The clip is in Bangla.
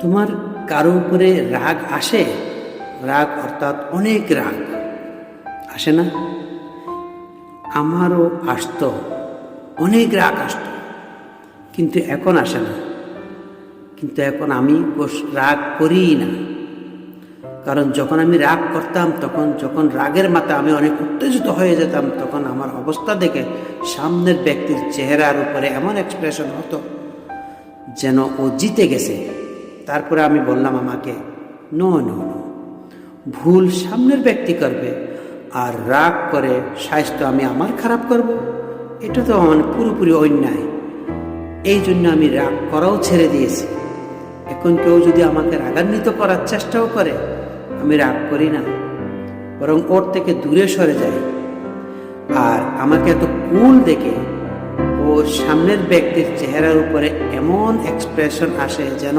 তোমার কারো উপরে রাগ আসে? রাগ অর্থাৎ অনেক রাগ আসে না? আমারও আসতো, অনেক রাগ আসতো, কিন্তু এখন আসে না। কিন্তু এখন আমি রাগ করিই না। কারণ যখন আমি রাগ করতাম, যখন রাগের মাথা আমি অনেক উত্তেজিত হয়ে যেতাম, তখন আমার অবস্থা দেখে সামনের ব্যক্তির চেহারার উপরে এমন এক্সপ্রেশন হতো যেন ও জিতে গেছে। তারপরে আমি বললাম আমাকে, নো নো নো, ভুল সামনের ব্যক্তি করবে, আর রাগ করে স্বাস্থ্য আমি আমার খারাপ করব, এটা তো মানে পুরোপুরি অন্যায়। এই জন্য আমি রাগ করাও ছেড়ে দিয়েছি। এখন কেউ যদি আমাকে রাগান্বিত করার চেষ্টাও করে, আমি রাগ করি না, বরং ওর থেকে দূরে সরে যাই। আর আমাকে এত কুল দেখে ও সামনের ব্যক্তির চেহারার উপরে এমন এক্সপ্রেশন আসে যেন